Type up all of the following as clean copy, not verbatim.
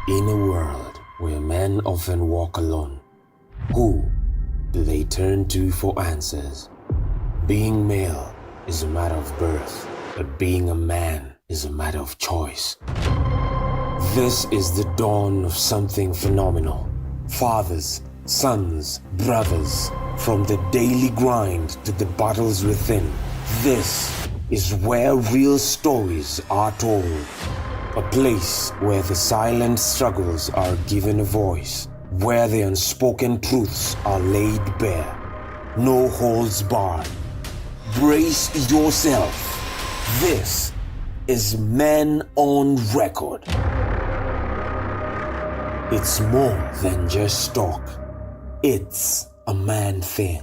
In a world where men often walk alone, who do they turn to for answers? Being male is a matter of birth, but being a man is a matter of choice. This is the dawn of something phenomenal. Fathers, sons, brothers, from the daily grind to the battles within, this is where real stories are told. A place where the silent struggles are given a voice, where the unspoken truths are laid bare. No holds barred. Brace yourself. This is Men on Record. It's more than just talk. It's a man thing.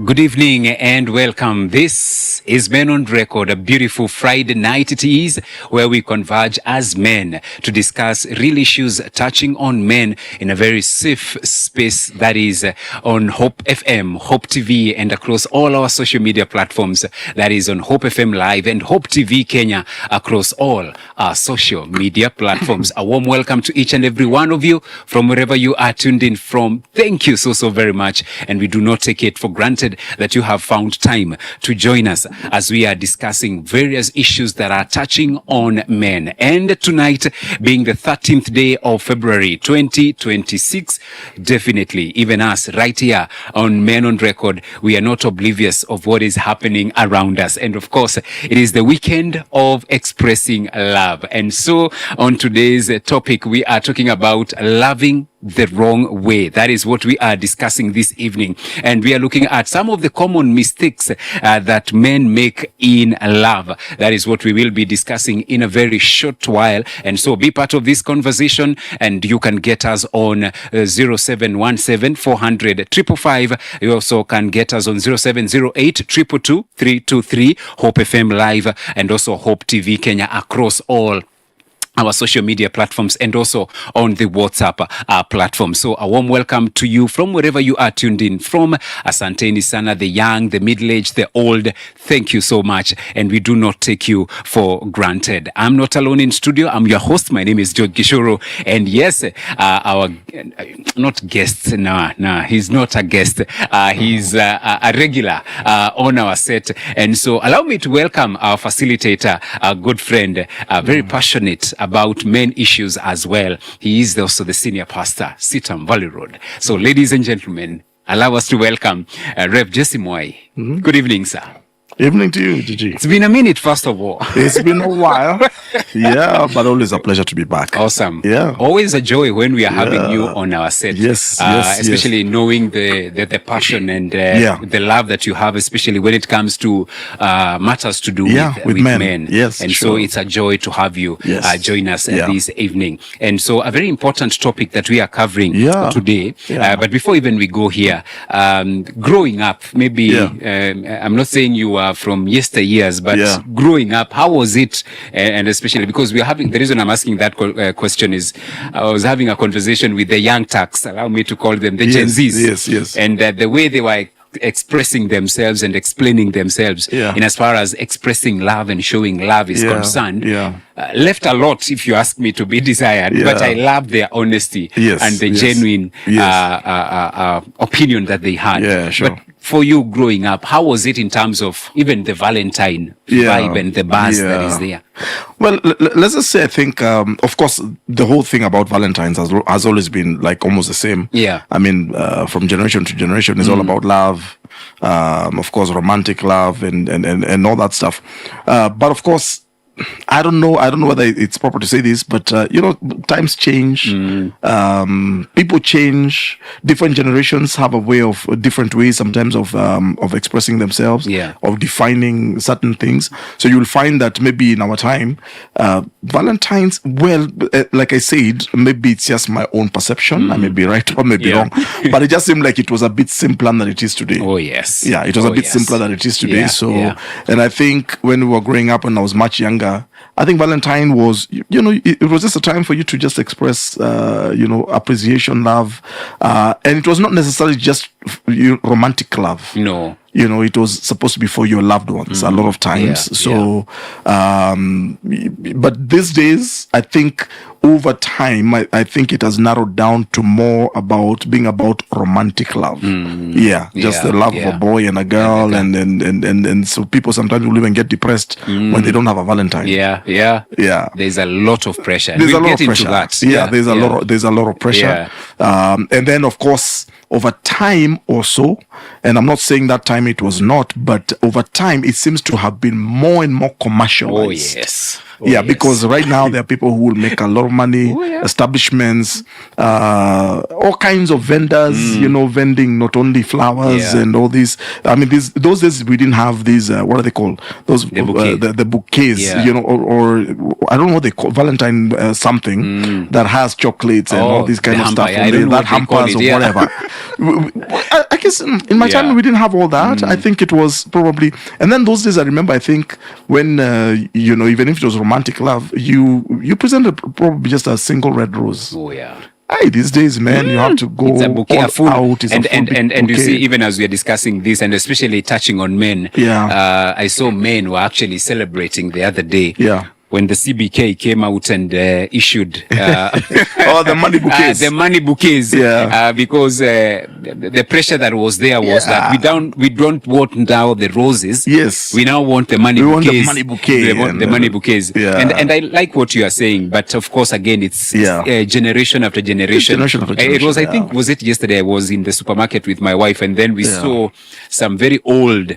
Good evening and welcome. This is Men on Record, a beautiful Friday night it is, where we converge as men to discuss real issues touching on men in a very safe space, that is on Hope FM, Hope TV, and across all our social media platforms, that is on Hope FM Live and Hope TV Kenya, across all our social media platforms. A warm welcome to each and every one of you from wherever you are tuned in from. Thank you so very much, and we do not take it for granted that you have found time to join us as we are discussing various issues that are touching on men. And tonight, being the 13th day of February 2026, definitely, even us right here on Men on Record, we are not oblivious of what is happening around us. And of course, it is the weekend of expressing love. And so on today's topic, we are talking about loving the wrong way. That is what we are discussing this evening. And we are looking at some of the common mistakes that men make in love. That is what we will be discussing in a very short while. And so be part of this conversation, and you can get us on 0717 400 555. You also can get us on 0708 222 323, Hope FM Live, and also Hope TV Kenya across all our social media platforms, and also on the WhatsApp platform. So a warm welcome to you from wherever you are tuned in from. Asanteni sana, the young, the middle-aged, the old. Thank you so much, and we do not take you for granted. I'm not alone in studio. I'm your host. My name is George Gishoro, and yes, our not guest. No, he's not a guest. He's a regular on our set, and so allow me to welcome our facilitator, our good friend, very passionate about men issues as well. He is also the senior pastor, Sitam Valley Road. So, ladies and gentlemen, allow us to welcome Rev Jesse Mwai. Mm-hmm. Good evening, sir. Evening to you, Gigi. It's been a minute, first of all. It's been a while. Yeah, but always a pleasure to be back. Awesome. Yeah. Always a joy when we are having you on our set. Yes, especially knowing the passion and the love that you have, especially when it comes to matters to do with men. Yes, and so it's a joy to have you join us this evening. And so a very important topic that we are covering today. Yeah. But before even we go here, growing up, maybe I'm not saying you are from yesteryears, but growing up, how was it? And especially because we are having, the reason I'm asking that question is I was having a conversation with the young tax, allow me to call them the Gen Zs. Yes. And the way they were expressing themselves and explaining themselves in as far as expressing love and showing love is concerned, left a lot, if you ask me, to be desired. But I love their honesty and the genuine opinion that they had. Yeah, sure. But for you growing up, how was it in terms of even the Valentine vibe and the buzz that is there? Well, let's just say, I think, of course, the whole thing about Valentine's has always been like almost the same. Yeah. I mean, from generation to generation, it's all about love, of course, romantic love and all that stuff. But of course, I don't know whether it's proper to say this, but times change, people change, different generations have a way of different ways sometimes of expressing themselves, of defining certain things. So you'll find that maybe in our time, Valentine's, like I said, maybe it's just my own perception. I may be right or maybe wrong, but it just seemed like it was a bit simpler than it is today. Oh yes. Yeah, it was a bit simpler than it is today. And I think when we were growing up, when I was much younger, I think Valentine was, it was just a time for you to just express, appreciation, love. And it was not necessarily just romantic love. No. it was supposed to be for your loved ones a lot of times. So, but these days, I think over time, I think it has narrowed down to more about being about romantic love. Just the love of a boy and a girl, and so people sometimes will even get depressed when they don't have a Valentine. There's a lot of pressure. There's a lot of pressure. There's a lot of pressure. And then, of course, over time also, and I'm not saying that time it was not, but over time it seems to have been more and more commercialized. Because right now there are people who will make a lot of money, establishments, all kinds of vendors, vending not only flowers and all these. I mean, those days we didn't have these. What are they called? Those the bouquets, or I don't know what they call Valentine something that has chocolates and all these kind of stuff. That hampers or whatever. I guess in my time we didn't have all that. I think it was probably, and then those days I remember. I think when even if it was romantic love, you presented probably just a single red rose. Hey, these days, man, you have to go it's a bouquet, all out. It's and you see, even as we are discussing this, and especially touching on men, I saw men were actually celebrating the other day. When the CBK came out and issued the money bouquets, because the pressure that was there was that we don't want now the roses. Yes, we now want the money bouquets. Want the money bouquet. We want the money bouquets. And I like what you are saying, but of course, again, it's generation after generation. It was, I think, was it yesterday? I was in the supermarket with my wife, and then we saw some very old.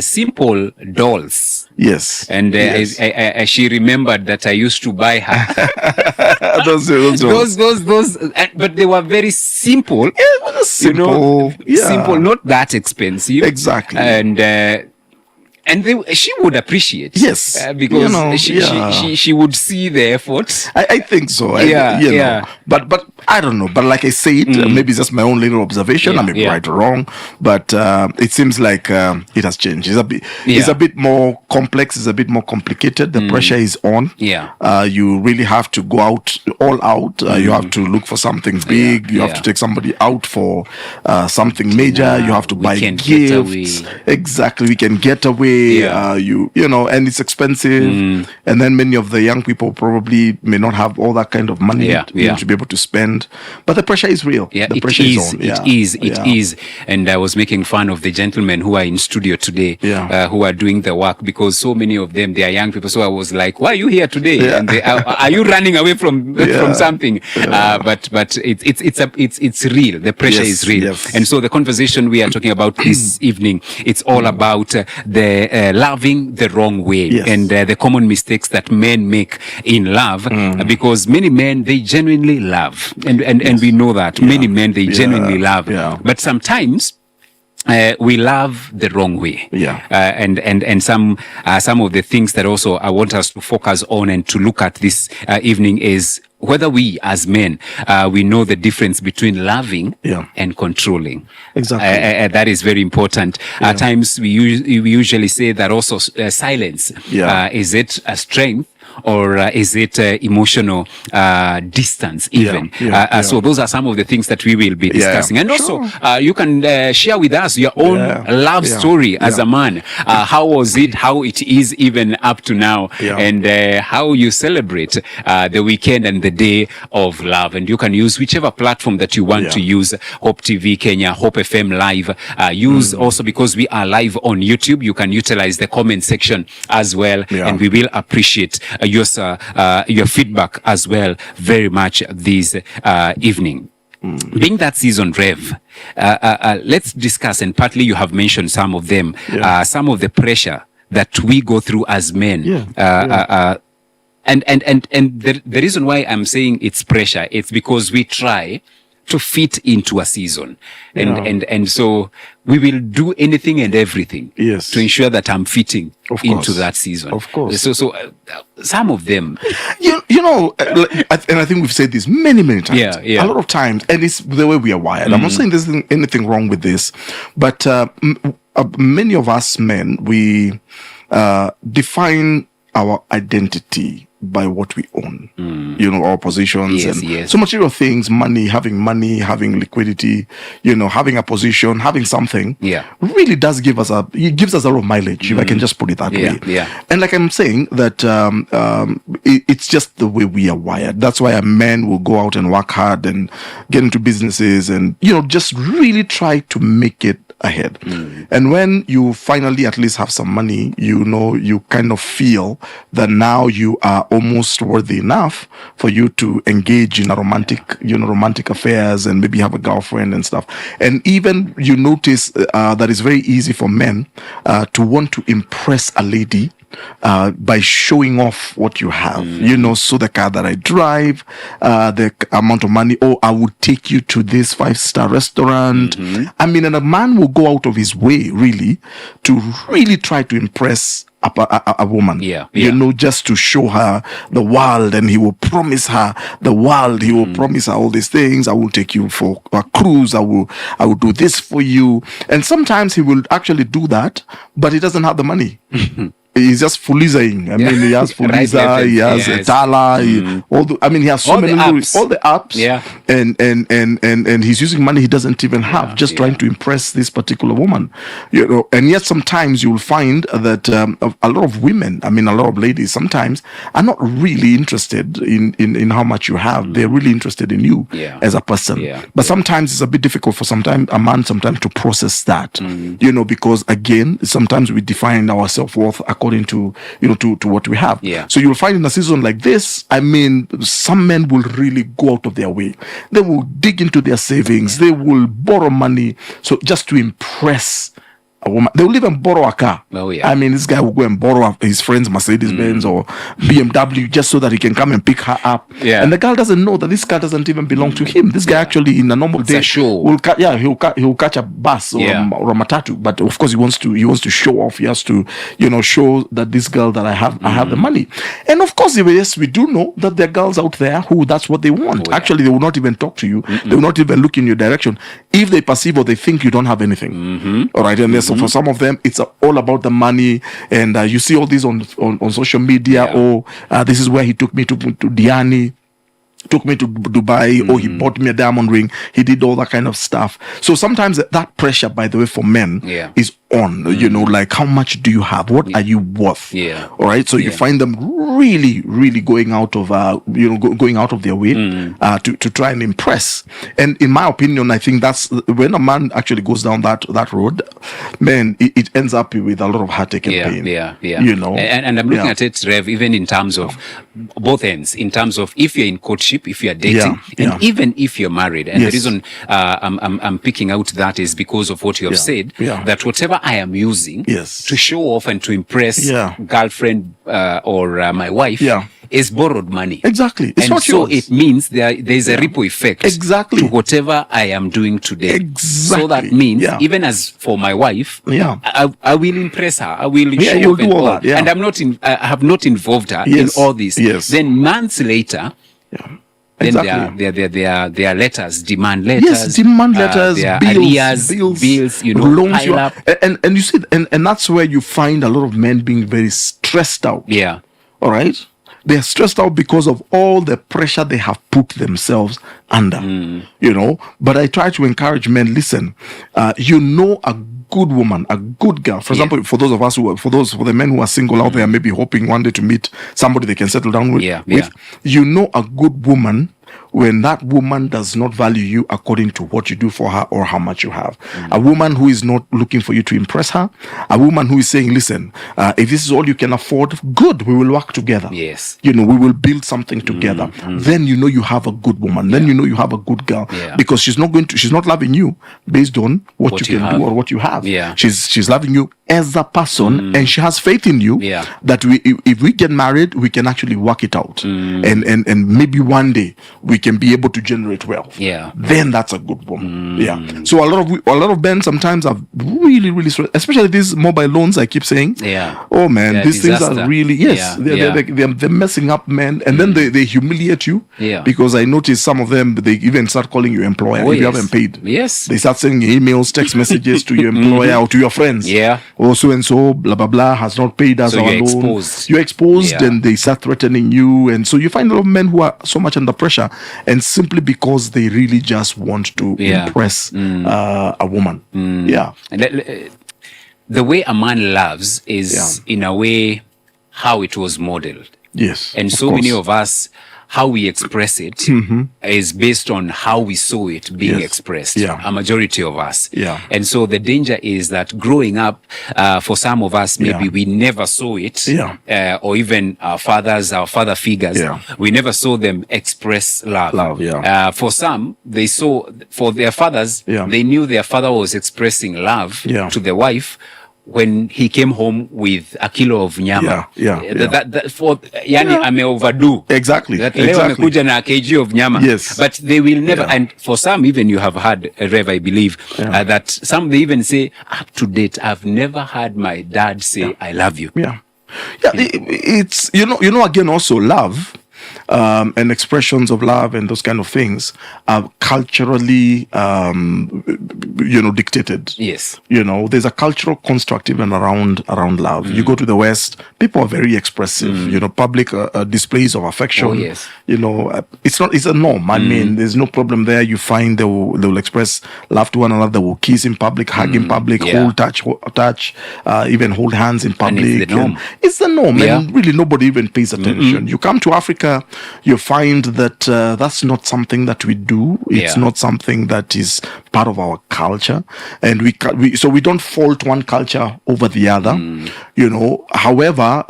Simple dolls. Yes. And she remembered that I used to buy her those, but they were very simple. Simple, simple, not that expensive. Exactly. And she would appreciate, because she would see the effort. I think so. But I don't know. But like I said, maybe it's just my own little observation. I may be right or wrong, but it seems like it has changed. It's a bit more complex. It's a bit more complicated. The pressure is on. You really have to go all out. You have to look for something big. You have to take somebody out for something major. You have to buy gifts. Exactly. We can get away. And it's expensive, and then many of the young people probably may not have all that kind of money to be able to spend, but the pressure is real. The pressure is on. It is. And I was making fun of the gentlemen who are in studio today, who are doing the work, because so many of them, they are young people. So I was like, why are you here today? And are you running away from something? But it's real. The pressure is real. And so the conversation we are talking about this evening, it's all about the loving the wrong way, and the common mistakes that men make in love, because many men, they genuinely love, and we know that many men, they genuinely love, but sometimes we love the wrong way. And some of the things that also I want us to focus on and to look at this evening is whether we as men, we know the difference between loving and controlling. Exactly. That is very important. At times we usually say that also silence, is it a strength? Or is it emotional distance even? So those are some of the things that we will be discussing. And also, you can share with us your own love story as a man. How was it? How it is even up to now? And how you celebrate the weekend and the day of love. And you can use whichever platform that you want to use. Hope TV Kenya, Hope FM Live. Use also, because we are live on YouTube, you can utilize the comment section as well. And we will appreciate your feedback as well very much this evening. Being that season, Rev, let's discuss, and partly you have mentioned some of them, some of the pressure that we go through as men. And the reason why I'm saying it's pressure, it's because we try to fit into a season, and so we will do anything and everything to ensure that I'm fitting into that season. Of course. So some of them, and I think we've said this many times. A lot of times, and it's the way we are wired. I'm not saying there's anything wrong with this, but many of us men, we define our identity by what we own, our positions and yes. so material things, money, having liquidity, having a position, having something, really does give us it gives us a lot of mileage, if I can just put it that way. And like I'm saying that it's just the way we are wired. That's why a man will go out and work hard and get into businesses and, just really try to make it ahead. And when you finally at least have some money, you kind of feel that now you are almost worthy enough for you to engage in a romantic affairs and maybe have a girlfriend and stuff. And even you notice that it's very easy for men to want to impress a lady by showing off what you have, so the car that I drive, the amount of money, I would take you to this 5-star restaurant. I mean, and a man will go out of his way really to really try to impress a woman, just to show her the world, and he will promise her the world. He will promise her all these things. I will take you for a cruise. I will do this for you. And sometimes he will actually do that, but he doesn't have the money. He's just fulizaing. I mean, he has Fuliza, he has Tala, he has so many all the apps. And he's using money he doesn't even have, just trying to impress this particular woman. And yet sometimes you will find that a lot of women, a lot of ladies sometimes are not really interested in how much you have. They're really interested in you as a person. But sometimes it's a bit difficult for a man sometimes to process that. Because again, sometimes we define our self-worth according to to what we have. So you'll find in a season like this, some men will really go out of their way. They will dig into their savings. They will borrow money, so just to impress a woman. They will even borrow a car. This guy will go and borrow his friend's Mercedes-Benz or BMW just so that he can come and pick her up. And the girl doesn't know that this car doesn't even belong to him. This guy actually, in a normal day, he'll catch a bus or a matatu. But of course, he wants to show off. He has to, show that this girl that I have the money. And of course, yes, we do know that there are girls out there who that's what they want. Actually, they will not even talk to you. They will not even look in your direction if they perceive or they think you don't have anything. All right, and so for some of them, it's all about the money, and you see all these on social media. This is where he took me to Diani, took me to Dubai, or he bought me a diamond ring. He did all that kind of stuff. So sometimes that pressure, by the way, for men is on. Like, how much do you have? What are you worth? All right. So you find them really, really going out of going out of their way to try and impress. And in my opinion, I think that's when a man actually goes down that road, man, it ends up with a lot of heartache and pain. And I'm looking at it, Rev, even in terms of both ends, in terms of if you're in courtship, if you're dating, and even if you're married. And the reason I'm picking out that is because of what you have said, that whatever I am using to show off and to impress girlfriend or my wife is borrowed money. Exactly. It's not yours. So it means there's a ripple effect to whatever I am doing today. So that means even as for my wife, I will impress her. I will show off and all that. And I have not involved her in all this. Then months later, then there are letters, demand letters. Bills, loans, pile up. And you see, and that's where you find a lot of men being very stressed out. All right? They're stressed out because of all the pressure they have put themselves under. But I try to encourage men, listen, a good woman, a good girl. For example, for those of us for the men who are single out there, maybe hoping one day to meet somebody they can settle down with. A good woman when that woman does not value you according to what you do for her or how much you have. A woman who is not looking for you to impress her. A woman who is saying, listen, if this is all you can afford, good, we will work together. We will build something together. Then you have a good woman. Then you have a good girl. Because she's not loving you based on what you can do or what you have. She's loving you as a person, and she has faith in you that if we get married, we can actually work it out. And maybe one day we can be able to generate wealth. Then that's a good woman. So a lot of men sometimes are really, really stressed, especially these mobile loans I keep saying. Oh man, these things are really they're messing up, man. And then they humiliate you. Because I notice some of them, they even start calling you employer if you haven't paid. They start sending emails, text messages to your employer or to your friends. oh, so and so, blah blah blah, has not paid us our loan. Exposed. You're exposed, and they start threatening you, and so you find a lot of men who are so much under pressure, and simply because they really just want to impress a woman. Yeah. And the way a man loves is in a way how it was modeled. Yes. And so many of us, how we express it is based on how we saw it being expressed. A majority of us. And so the danger is that growing up, for some of us, maybe we never saw it, or even our fathers, our father figures, we never saw them express love. For some, they saw, for their fathers, they knew their father was expressing love to the wife when he came home with a kilo of nyama. That for yani ame overdo. Exactly. That leo amekuja na a kg of nyama. Yes. But they will never, and for some even you have heard, Rev, I believe, that some they even say, up to date, I've never heard my dad say, I love you. It's, you know, again, also love, and expressions of love and those kind of things are culturally, dictated. Yes. There's a cultural construct even around love. You go to the West, people are very expressive. Public displays of affection. Oh, yes. It's a norm. I mean, there's no problem there. You find they will express love to one another. They will kiss in public, hug in public, hold, touch, even hold hands in public. And it's the norm. It's the norm, and really nobody even pays attention. You come to Africa, you find that that's not something that we do. It's not something that is part of our culture, and so we don't fault one culture over the other. However,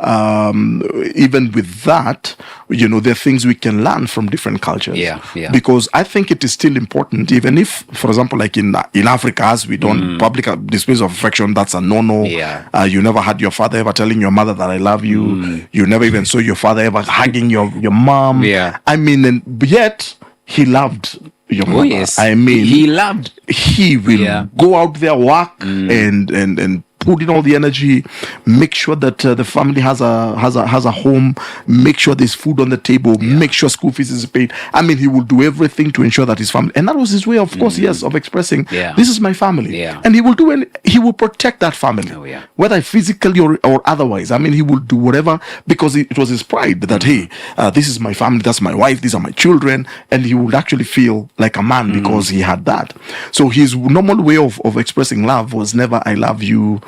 even with that, there are things we can learn from different cultures. Because I think it is still important, even if, for example, like in Africa, as we don't public displays of affection, that's a no-no. You never had your father ever telling your mother that I love you. You never even saw your father ever hugging your mom. I mean, and yet he loved your mother. Yes. I mean, he will go out there, work, and put in all the energy, make sure that the family has a home, make sure there's food on the table, make sure school fees is paid. I mean, he will do everything to ensure that his family, and that was his way, of course, of expressing, this is my family. And he will protect that family, whether physically or otherwise. I mean, he will do whatever, because it was his pride that, hey, this is my family, that's my wife, these are my children, and he would actually feel like a man because he had that. So his normal way of expressing love was never, I love you,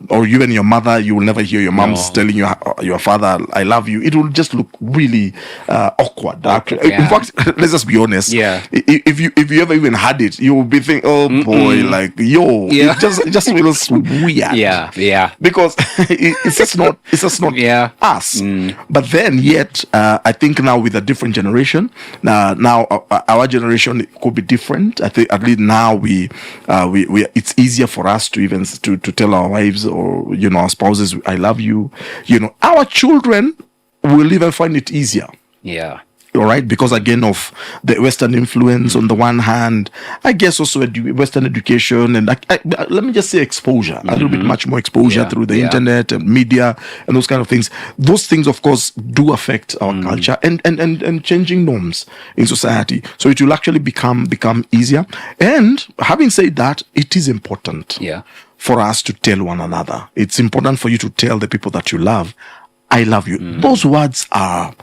or even your mother, you will never hear your mom's telling your father, I love you. It will just look really awkward. In fact, let's just be honest. If you ever even had it, you will be thinking, oh boy, like, it just feels weird. Because it's just not us. But then yet, I think now with a different generation, now our generation could be different. I think at least now we it's easier for us to even to tell our wives or our spouses, I love you. Our children will even find it easier. All right, because again of the Western influence on the one hand, I guess also Western education, and let me just say exposure, a little bit much more exposure through the internet and media and those kind of things. Those things, of course, do affect our culture and changing norms in society. So it will actually become easier. And having said that, it is important for us to tell one another. It's important for you to tell the people that you love, I love you. Those words are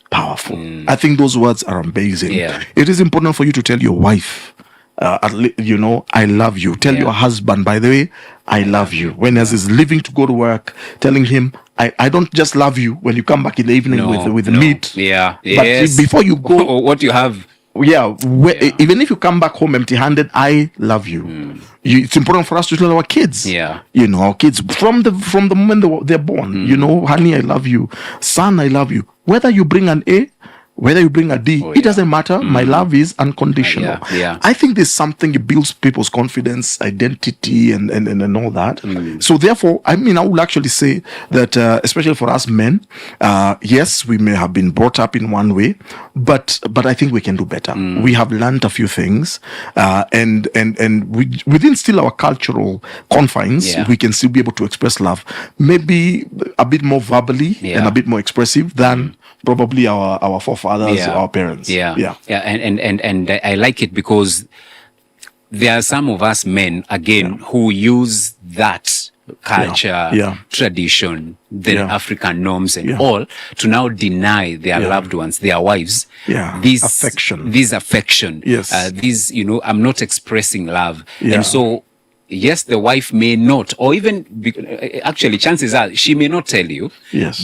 powerful. I think those words are amazing. It is important for you to tell your wife, I love you. Tell your husband, by the way, I love you. When as he's leaving to go to work, telling him, I don't just love you when you come back in the evening with meat. But before you go, or what you have. Even if you come back home empty-handed, I love you. It's important for us to tell our kids. Our kids from the moment they're born. Honey, I love you. Son, I love you. Whether you bring an A, whether you bring a D, it doesn't matter. My love is unconditional. I think there's something that builds people's confidence, identity, and all that. So therefore, I would actually say that, especially for us men, yes, we may have been brought up in one way, but I think we can do better. We have learned a few things, and within still our cultural confines, we can still be able to express love, maybe a bit more verbally and a bit more expressive than probably our forefathers, our parents. And I like it because there are some of us men, again, who use that culture, tradition, the African norms and all, to now deny their loved ones, their wives, this affection, this, you know, I'm not expressing love. And so, yes, the wife may not, or even, actually, chances are she may not tell you,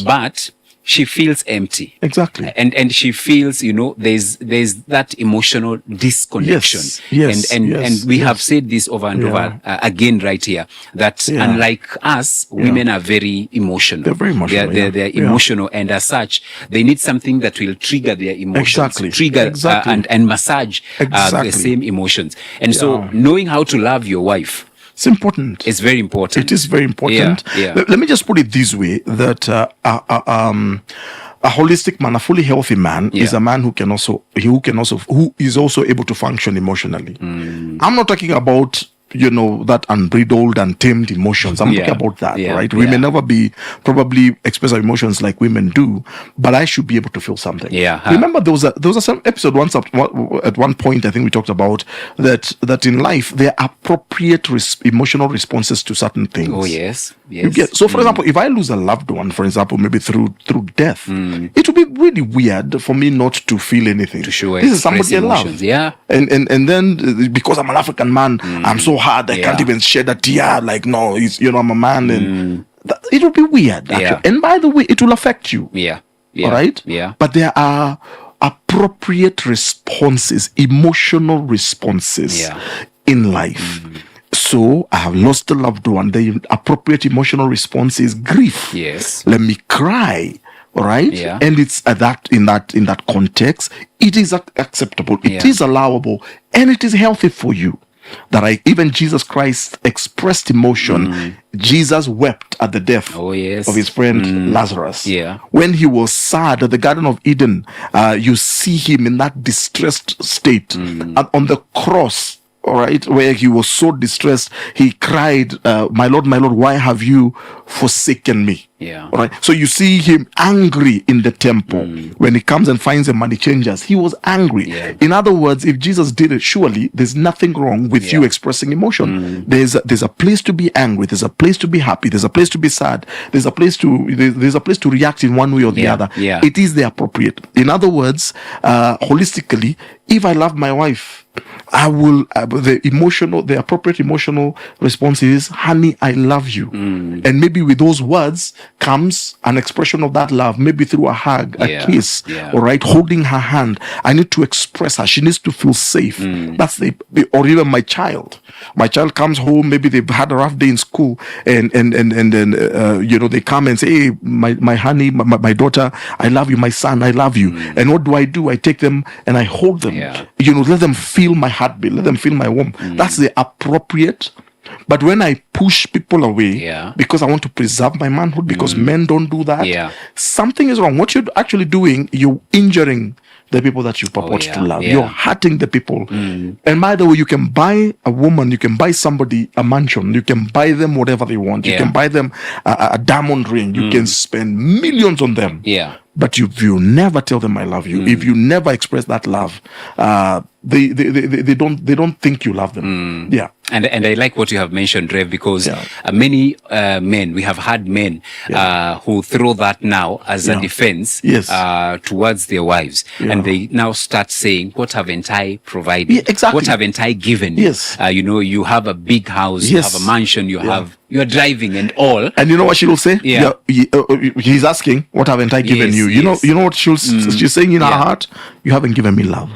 but she feels empty. Exactly. And she feels, you know, there's that emotional disconnection. And we have said this over and over again right here, that unlike us, women are very emotional. They're very emotional. They're emotional, and as such, they need something that will trigger their emotions, and massage the same emotions. And so knowing how to love your wife, it's important. It's very important. It is very important. Let me just put it this way, that a holistic man, a fully healthy man, is a man who is also able to function emotionally. I'm not talking about, you know, that unbridled and tamed emotions. I'm talking about that, right? We may never probably express our emotions like women do, but I should be able to feel something. Remember, there was some episode once at one point, I think we talked about that in life there are appropriate emotional responses to certain things. Oh yes. So, for example, if I lose a loved one, for example, maybe through death, it would be really weird for me not to feel anything. To show this is somebody emotions. I love. And then because I'm an African man, I'm so hard, I can't even shed a tear. Like, no, I'm a man, and it will be weird. And by the way, it will affect you. All right. But there are appropriate responses, emotional responses in life. So I have lost a loved one. The appropriate emotional response is grief. Let me cry. All right. And it's in that context, it is acceptable. It is allowable, and it is healthy for you. That even Jesus Christ expressed emotion. Jesus wept at the death of his friend Lazarus. When he was sad at the Garden of Eden, you see him in that distressed state. On the cross, all right, where he was so distressed, he cried, my Lord, why have you forsaken me? All right. So you see him angry in the temple. When he comes and finds the money changers, he was angry. In other words, if Jesus did it, surely there's nothing wrong with you expressing emotion. There's a place to be angry. There's a place to be happy. There's a place to be sad. There's a place to react in one way or the other. It is the appropriate. In other words, holistically, if I love my wife, I will, the appropriate emotional response is, honey, I love you. And maybe with those words comes an expression of that love, maybe through a hug, a kiss, all right, holding her hand. I need to express her. She needs to feel safe. That's or even my child. My child comes home, maybe they've had a rough day in school, and then, they come and say, hey, my honey, my daughter, I love you, my son, I love you. And what do? I take them and I hold them. Let them feel my heartbeat, let them feel my warmth. That's the appropriate. But when I push people away because I want to preserve my manhood, because men don't do that, something is wrong. What you're actually doing, you're injuring the people that you purport to love. You're hurting the people. And by the way, you can buy a woman, you can buy somebody a mansion, you can buy them whatever they want, you can buy them a diamond ring, you can spend millions on them. But if you never tell them I love you, if you never express that love, they don't think you love them. And I like what you have mentioned, Rev, because many men, we have had men who throw that now as a defense towards their wives. And they now start saying, what haven't I provided? What haven't I given you? You have a big house, you have a mansion, you're driving and all. And you know what she will say? He's asking, what haven't I given you? You know what she's saying in her heart? You haven't given me love.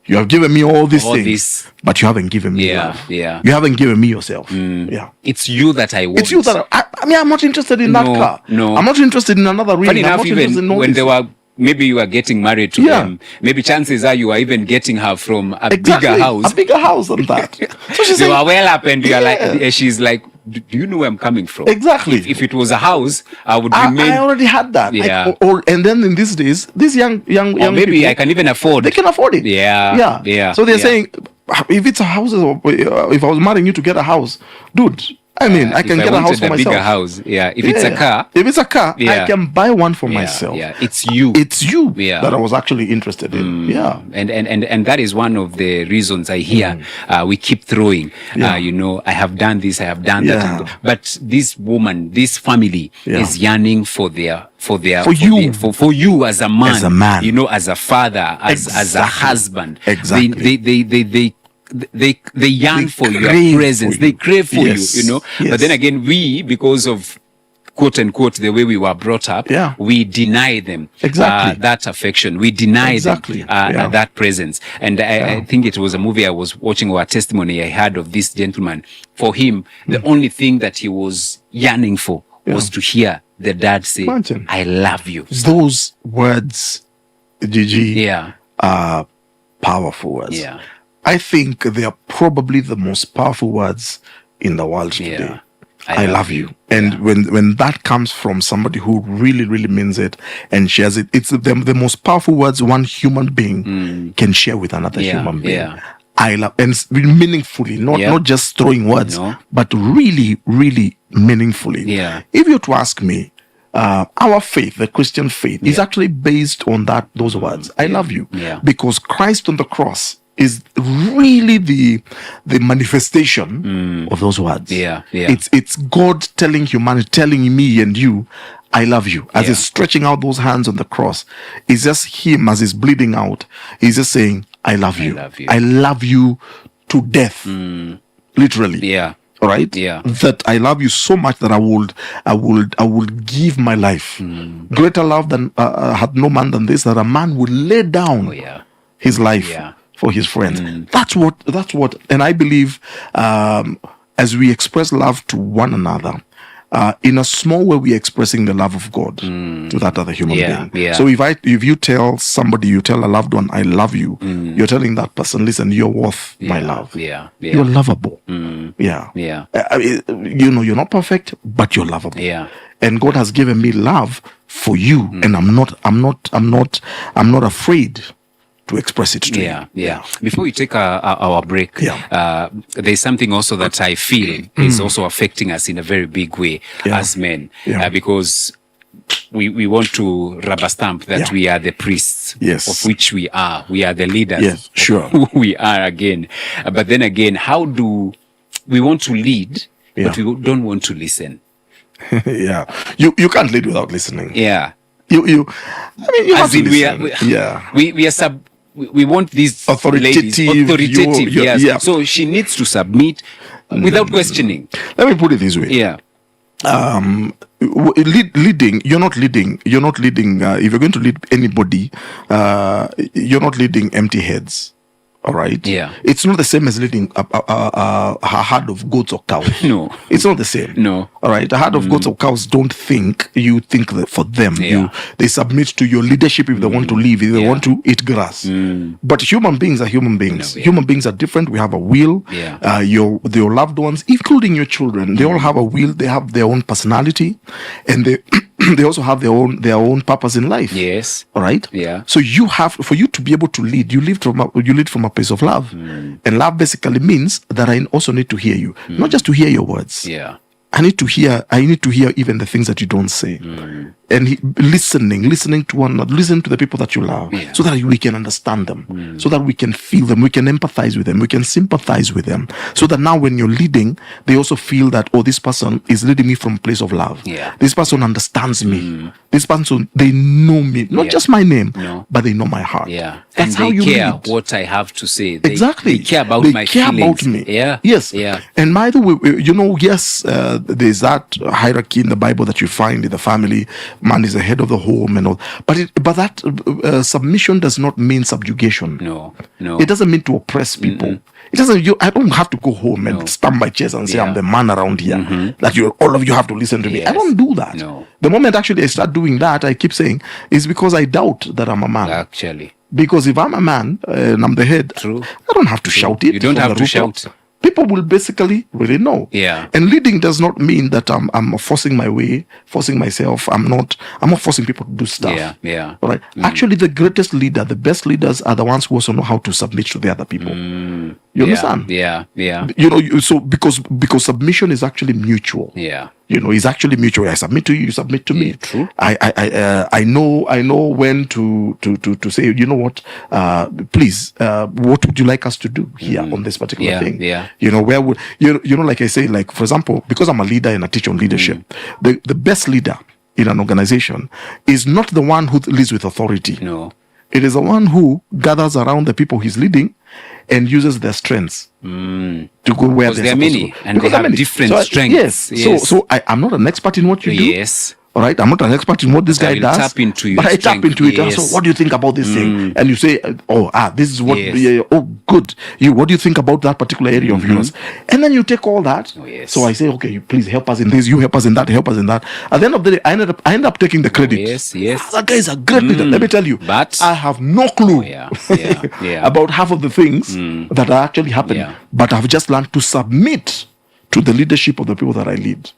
You have given me all these things, but you haven't given me love. You haven't given me yourself. It's you that I want. It's you that I'm not interested in that car. No. I'm not interested in another ring. Funny enough, even when they were, maybe you are getting married to them, maybe chances are you are even getting her from a bigger house. A bigger house than that. So she's you are well up and you are like, she's like, do you know where I'm coming from? Exactly. If it was a house, I would remain. I already had that. And then in these days, these young maybe people, I can even afford. They can afford it. So they're saying, if it's a house, or if I was marrying you to get a house, dude, I mean, I can get a house for myself. Bigger house, yeah. If it's a car, I can buy one for myself. Yeah, it's you that I was actually interested in. Yeah, and that is one of the reasons I hear we keep throwing. You know, I have done this, I have done that, but this woman, this family is yearning for you as a man, you know, as a father, as a husband. Exactly. They yearn for your presence. They crave for you, you know. But then again, we, because of quote unquote the way we were brought up, we deny them that affection. We deny them that presence. And I think it was a movie I was watching, or a testimony I heard of this gentleman. For him, the only thing that he was yearning for was to hear the dad say, "I love you." Those words, Gigi, are powerful words. Yeah. I think they are probably the most powerful words in the world today. I love you. And when that comes from somebody who really, really means it and shares it, it's the most powerful words one human being can share with another human being. Yeah. I love, and meaningfully, not just throwing words, but really, really meaningfully. Yeah. If you were to ask me, our faith, the Christian faith, is actually based on those words. I love you. Yeah. Because Christ on the cross is really the manifestation of those words. It's God telling humanity, telling me and you, I love you. As he's stretching out those hands on the cross, it's just him as he's bleeding out. He's just saying, I love you. I love you to death. Literally. Yeah. All right? Yeah. That I love you so much that I would give my life. Greater love than had no man than this, that a man would lay down his life for his friends. That's what, and I believe as we express love to one another, in a small way, we're expressing the love of God to that other human being. Yeah. So if you tell somebody, you tell a loved one, I love you, you're telling that person, listen, you're worth my love. You're lovable. I mean, you know, you're not perfect, but you're lovable. And God has given me love for you, and I'm not afraid to express it to you. Before we take our break, there's something also that I feel is also affecting us in a very big way as men, because we want to rubber stamp that we are the priests, of which we are the leaders, who we are again. But then again, how do we want to lead, but we don't want to listen? You can't lead without listening. You I mean, you have to listen. We want these authoritative. Yes. So she needs to submit without questioning. Let me put it this way. Leading, you're not leading. If you're going to lead anybody, you're not leading empty heads. All right. It's not the same as leading a herd of goats or cows. No. It's not the same. No. All right. A herd of goats or cows don't think. You think that for them. They submit to your leadership if they want to live, if they want to eat grass. But human beings are human beings. Human beings are different. We have a will. Your loved ones, including your children, they all have a will. They have their own personality, and they also have their own purpose in life. Yes. All right. So for you to be able to lead, you lead from a place of love, and love basically means that I also need to hear you, not just to hear your words. I need to hear even the things that you don't say. And listening to one another, listen to the people that you love, so that we can understand them, so that we can feel them, we can empathize with them, we can sympathize with them, so that now when you're leading, they also feel that, oh, this person is leading me from a place of love. This person understands me. This person, they know me, not just my name, but they know my heart. That's and how they you care lead. What I have to say. Exactly. They care about my care feelings. about me. Yes. And by the way, you know, yes, there's that hierarchy in the Bible that you find in the family. Man is the head of the home and all, but that submission does not mean subjugation. No. It doesn't mean to oppress people. It doesn't. I don't have to go home and stamp my chest and say I'm the man around here. That all of you have to listen to me. I don't do that. The moment actually I start doing that, I keep saying, is because I doubt that I'm a man. Actually, because if I'm a man and I'm the head, I don't have to shout it. You don't have to shout. People will basically really know. And leading does not mean that I'm forcing my way, forcing myself. I'm not forcing people to do stuff. All right. Actually, the greatest leader, the best leaders are the ones who also know how to submit to the other people. You understand? Yeah. You know, so because submission is actually mutual. Yeah. You know, it's actually mutual. I submit to you, you submit to me. True. I know when to say, you know what, please, what would you like us to do here on this particular thing? Yeah. You know, where would you know, like I say, like for example, because I'm a leader and I teach on leadership, the best leader in an organization is not the one who leads with authority. No. It is the one who gathers around the people he's leading and uses their strengths to go where they're supposed many, to go. and they have different strengths. Yes. So I'm not an expert in what you do. Yes. All right, I'm not an expert in what this guy does. Tap into your but I tap into it. Yes. So, what do you think about this thing? And you say, this is what. Yes. Yeah, oh, good. What do you think about that particular area of yours? And then you take all that. Oh, yes. So I say, okay, you please help us in this. You help us in that. Help us in that. At the end of the day, I end up taking the credit. Yes. That guy is a great leader. Let me tell you. But I have no clue about half of the things that are actually happening. Yeah. But I've just learned to submit to the leadership of the people that I lead.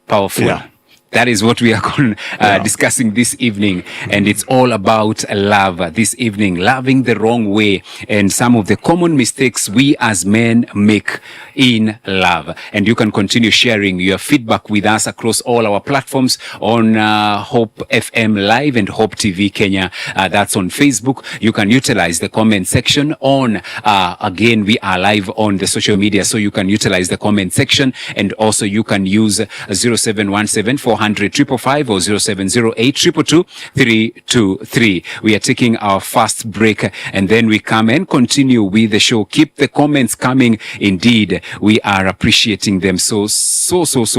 Powerful. Yeah. That is what we are discussing this evening. And it's all about love this evening, loving the wrong way and some of the common mistakes we as men make in love. And you can continue sharing your feedback with us across all our platforms on Hope FM Live and Hope TV Kenya. That's on Facebook. You can utilize the comment section on, again, we are live on the social media, so you can utilize the comment section. And also you can use 0717 400 555 or 0708 222 323. We are taking our first break and then we come and continue with the show. Keep the comments coming. Indeed, we are appreciating them so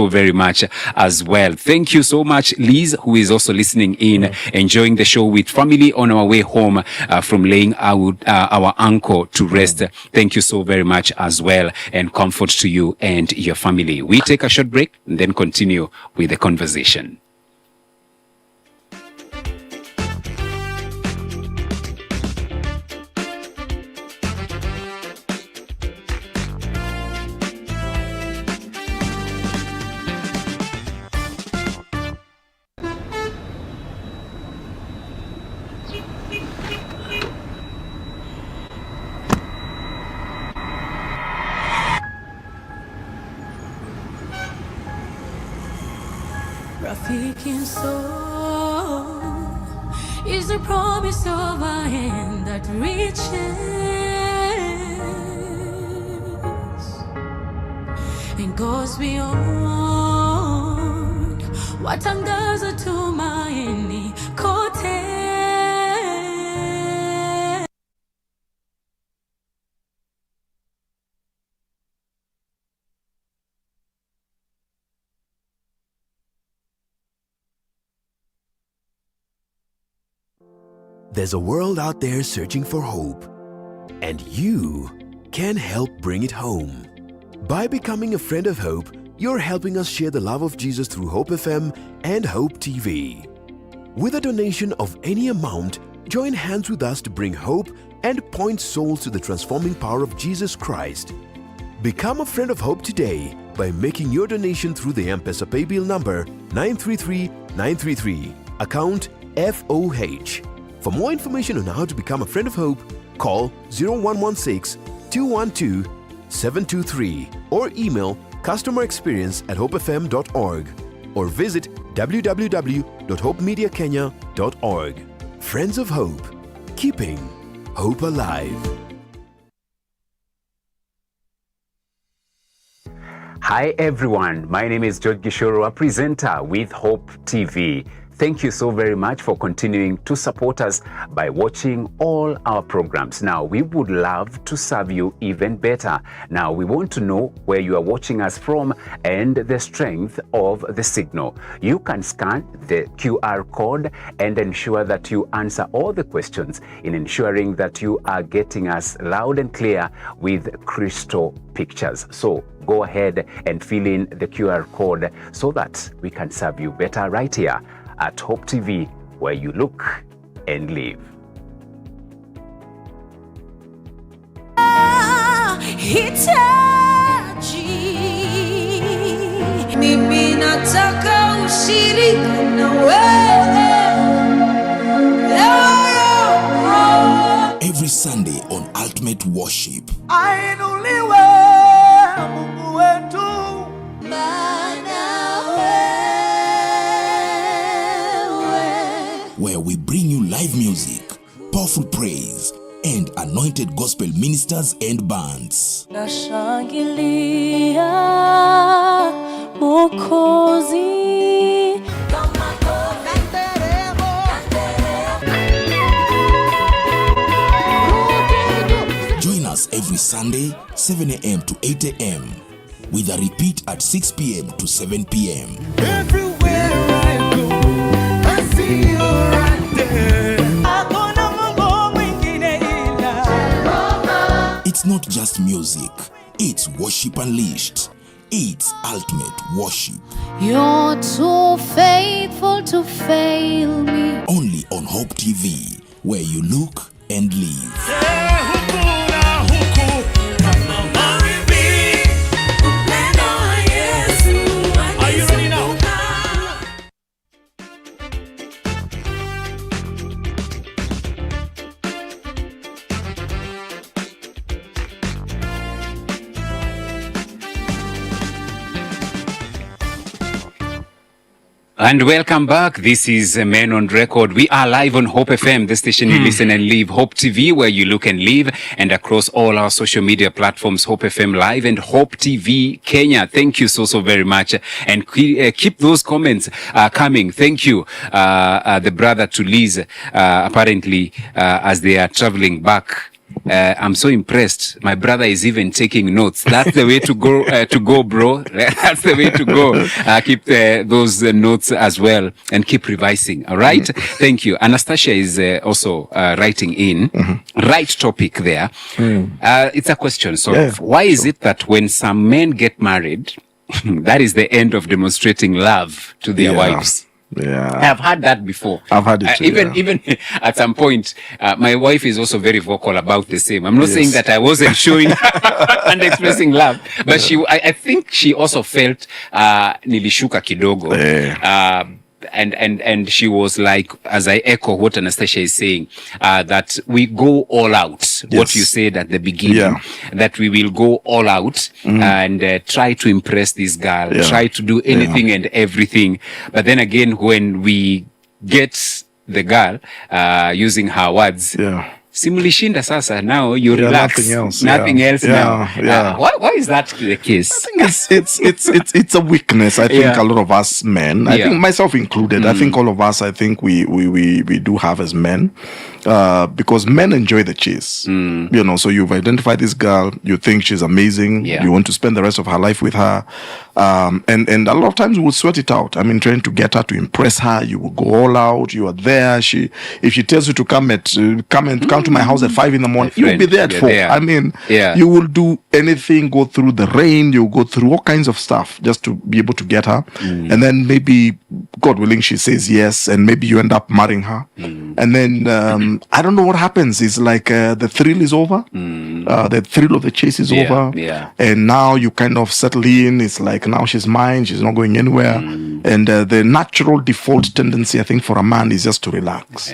very much as well. Thank you so much, Liz, who is also listening in, enjoying the show with family on our way home from laying out our uncle to rest. Thank you so very much as well, and comfort to you and your family. We take a short break and then continue with the conversation. Rafiki soul is the promise of a hand that reaches and goes beyond what tongue does to my any kote. There's a world out there searching for hope, and you can help bring it home. By becoming a friend of Hope, you're helping us share the love of Jesus through Hope FM and Hope TV. With a donation of any amount, join hands with us to bring hope and point souls to the transforming power of Jesus Christ. Become a friend of Hope today by making your donation through the M-Pesa paybill number 933933, account FOH. For more information on how to become a friend of Hope, call 0116-212-723 or email customerexperience@hopefm.org or visit www.hopemediakenya.org. Friends of Hope, keeping hope alive. Hi everyone, my name is George Gishoro, a presenter with Hope TV. Thank you so very much for continuing to support us by watching all our programs. Now, we would love to serve you even better. Now, we want to know where you are watching us from and the strength of the signal. You can scan the QR code and ensure that you answer all the questions in ensuring that you are getting us loud and clear with crystal pictures. So go ahead and fill in the QR code so that we can serve you better right here at Hope TV, where you look and live. Mimi nataka ushirika na wewe. Every Sunday on Ultimate worship. Ainuliwe Mungu wetu. Where we bring you live music, powerful praise, and anointed gospel ministers and bands. Nashangilia Mwokozi. Join us every Sunday, 7 a.m. to 8 a.m. with a repeat at 6 p.m. to 7 p.m. Everywhere I go, I see you right there. Hakuna Mungu mwingine ila. It's not just music, it's worship unleashed. It's ultimate worship. You're too faithful to fail me. Only on Hope TV, where you look and live. Are you ready now? And welcome back. This is Men on Record. We are live on Hope FM, the station you listen and live. Hope TV, where you look and live, and across all our social media platforms, Hope FM Live and Hope TV Kenya. Thank you so very much. And keep those comments coming. Thank you. The brother to Liz, apparently, as they are traveling back. I'm so impressed. My brother is even taking notes. That's the way to go, bro. That's the way to go. Keep those notes as well and keep revising. All right. Thank you. Anastasia is also writing in. Right topic there. It's a question. So why is it that when some men get married, that is the end of demonstrating love to their wives? Yeah, I've had that before. I've had it too, even at some point, my wife is also very vocal about the same. I'm not saying that I wasn't showing and expressing love, but I think she also felt nilishuka kidogo. And she was like, as I echo what Anastasia is saying, that we go all out. What you said at the beginning, that we will go all out and try to impress this girl, try to do anything and everything. But then again, when we get the girl, using her words, simulishinda sasa, now you relax. Nothing else now. Why is that the case? I think it's a weakness. I think a lot of us men, I think myself included, I think all of us, I think we do have as men, because men enjoy the chase. You know, so you've identified this girl, you think she's amazing, you want to spend the rest of her life with her, and a lot of times we will sweat it out. I mean, trying to get her, to impress her, you will go all out. You are there. If she tells you to come to my house at 5 a.m, you will be there at 4. I mean, you will do anything, go through the rain, you go through all kinds of stuff just to be able to get her. And then maybe, God willing, she says yes, and maybe you end up marrying her. And then I don't know what happens. It's like the thrill is over. The thrill of the chase is over. And now you kind of settle in. It's like, now she's mine. She's not going anywhere. And the natural default tendency, I think, for a man is just to relax.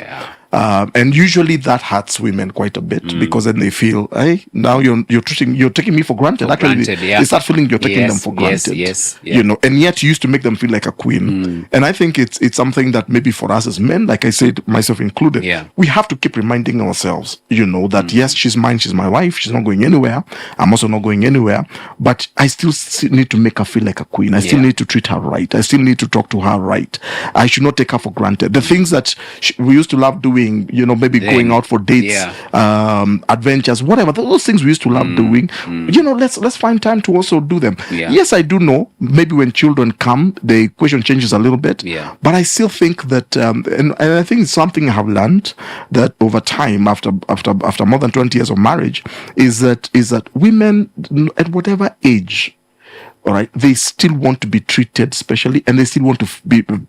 And usually that hurts women quite a bit, because then they feel, hey, now you're taking me for granted. They start feeling you're taking them for granted. You know, and yet you used to make them feel like a queen. And I think it's something that maybe for us as men, like I said, myself included, we have to keep reminding ourselves, you know, that yes, she's mine, she's my wife, she's not going anywhere. I'm also not going anywhere, but I still need to make her feel like a queen. I still need to treat her right. I still need to talk to her right. I should not take her for granted. The things that we used to love doing, you know, maybe going out for dates, adventures, whatever, those things we used to love doing, you know, let's find time to also do them. Yes, I do know maybe when children come, the equation changes a little bit, but I still think that, and I think it's something I have learned, that over time, after more than 20 years of marriage, is that women at whatever age, all right, they still want to be treated specially, and they still want to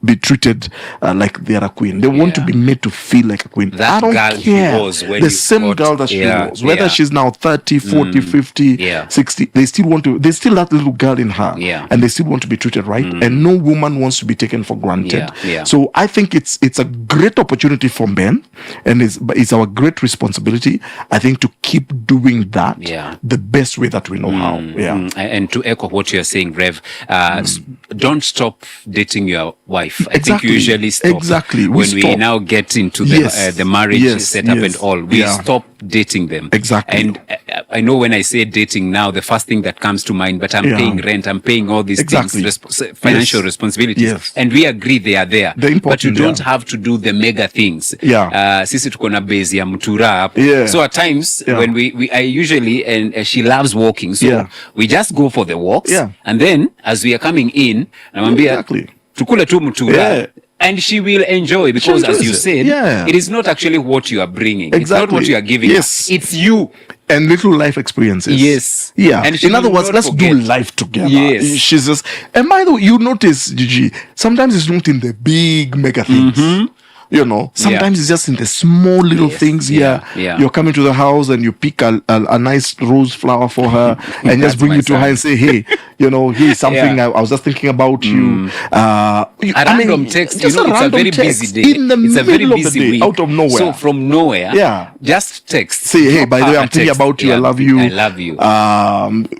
be treated like they are a queen. They want to be made to feel like a queen. That I don't girl care. she was when The you same got- girl that she was, whether yeah. she's now 30, 40, 50, 60, they still want to, there's still that little girl in her, and they still want to be treated right, and no woman wants to be taken for granted. So I think it's a great opportunity for men, and it's our great responsibility, I think, to keep doing that the best way that we know how. And to echo what you're saying, Rev, don't stop dating your wife. I think you usually stop when we now get into the marriage setup and all. We stop dating them. And I know when I say dating now, the first thing that comes to mind, but I'm paying rent, I'm paying all these things, financial responsibilities, and we agree they are there. But you don't have to do the mega things. Sisi tuko na base ya mtura hapo. So at times when I usually, and she loves walking, so we just go for the walks, and then as we are coming in, namwambia tukule tu mtura. And she will enjoy, because as you said, it is not actually what you are bringing. It's not what you are giving. It's you. And little life experiences. And in other words, let's do life together. She's just, and by the way, you notice, Gigi, sometimes it's not in the big mega things. You know, sometimes it's just in the small little things. You're coming to the house and you pick a nice rose flower for her and just bring it to her and say, hey, you know, here's something I was just thinking about you. A random text, you know, it's a very busy day. In the middle of the day, week. out of nowhere. So from nowhere, just text. Say, hey, by the way, I'm thinking about you. I love you. I love you.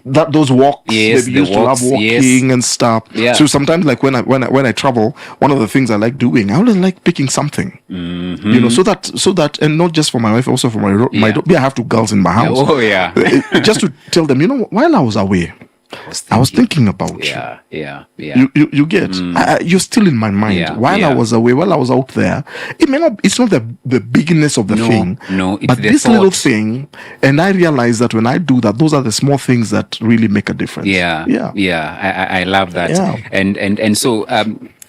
Those walks, maybe used to love walking and stuff. So sometimes, like when I travel, one of the things I like doing, I always like picking something. You know, so that, and not just for my wife, also for my daughter. I have 2 girls in my house. Just to tell them, you know, while I was away, I was thinking about you. You get, you're still in my mind. While I was away, while I was out there, it may not. It's not the bigness of the thing. No, it's but this little thing, and I realize that when I do that, those are the small things that really make a difference. I love that. And so.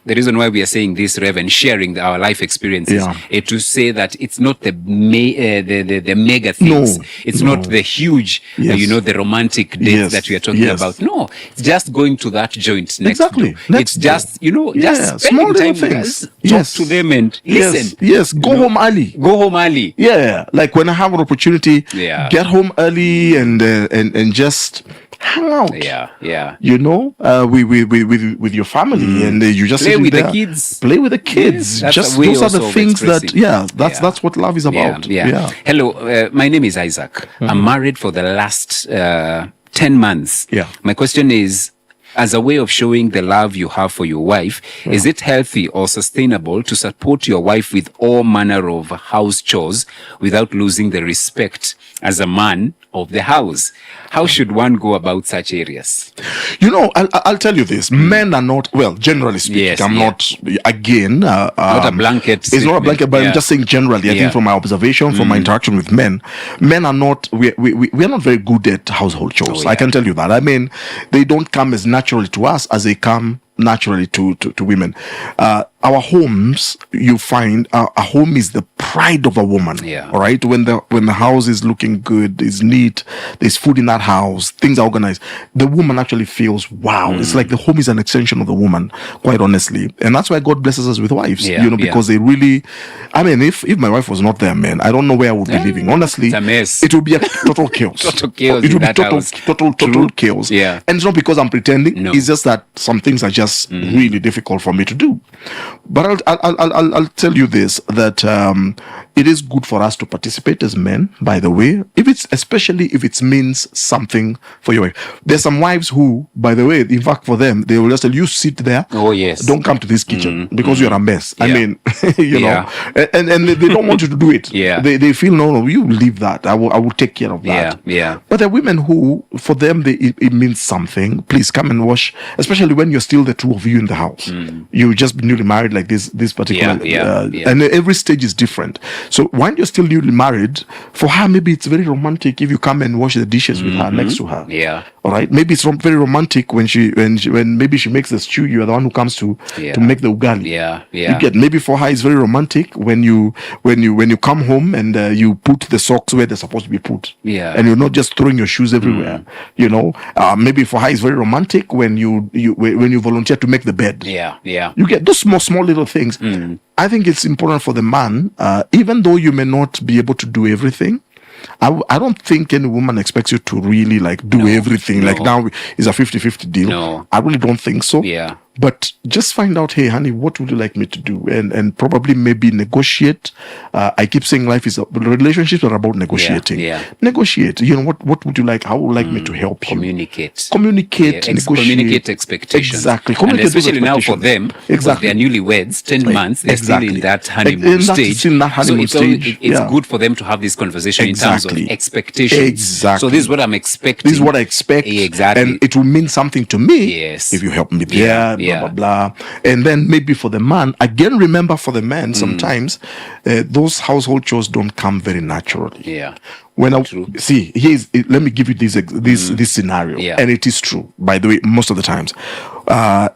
The reason why we are saying this, Rev, and sharing our life experiences, is to say that it's not the mega things. It's not the huge, you know, the romantic dates that we are talking about. No, it's just going to that joint next door. It's just, you know, just spending time with us, talk to them and listen. Go home early. Go home early. Like when I have an opportunity, get home early and just hang out. You know, with your family, and you just play with the kids. Play with the kids. Just those are the things that that's what love is about. Hello, my name is Isaac. I'm married for the last 10 months. My question is, as a way of showing the love you have for your wife, is it healthy or sustainable to support your wife with all manner of house chores without losing the respect as a man of the house? How should one go about such areas? You know, I'll tell you this. Men are not, well, generally speaking, I'm not, again, not a blanket. It's not a blanket, but I'm just saying generally, I think from my observation, from my interaction with men are not, we are not very good at household chores. I can tell you that. I mean, they don't come as naturally to us as they come naturally to women. Our homes, you find a home is the pride of a woman. All right, when the house is looking good, is neat, there's food in that house, things are organized, the woman actually feels wow. It's like the home is an extension of the woman, quite honestly. And that's why God blesses us with wives, you know, because they really, I mean, if my wife was not there, man, I don't know where I would be living. Honestly, it's a mess. It would be a total chaos. Total chaos. It would be total chaos. And it's not because I'm pretending. It's just that some things are just really difficult for me to do. But I'll tell you this, that it is good for us to participate as men, by the way, especially if it means something for your wife. There's some wives who, by the way, in fact, for them, they will just tell you, sit there. Don't come to this kitchen because you're a mess. I mean, you know, and they don't want you to do it. They feel, no, you leave that. I will take care of that. But there are women who, for them, it means something. Please come and wash, especially when you're still the two of you in the house. You just newly married, like this particular, and every stage is different. different. So when you're still newly married, for her, maybe it's very romantic if you come and wash the dishes with her next to her. Yeah. All right. Maybe it's very romantic when maybe she makes the stew. You are the one who comes to make the ugali. Yeah. Yeah. You get, maybe for her it's very romantic when you come home and you put the socks where they're supposed to be put. Yeah. And you're not just throwing your shoes everywhere. You know. Maybe for her it's very romantic when you volunteer to make the bed. Yeah. Yeah. You get those small little things. I think it's important for the man, even though you may not be able to do everything. I don't think any woman expects you to really like do everything. Like now it's a 50-50 deal. No. I really don't think so. Yeah. But just find out, hey, honey, what would you like me to do? And probably maybe negotiate. I keep saying relationships are about negotiating. Yeah. Negotiate. You know, what would you like? How would you like me to help you? Communicate. Negotiate. Communicate expectations. Exactly. And especially now for them, because they're newlyweds, 10 months, they're still in that honeymoon stage. It's good for them to have this conversation in terms of expectations. Exactly. So this is what I'm expecting. This is what I expect. Exactly. And it will mean something to me if you help me there. Blah, blah, blah. And then maybe for the man, again, remember for the man, sometimes those household chores don't come very naturally. Yeah. When let me give you this scenario, and it is true, by the way, most of the times.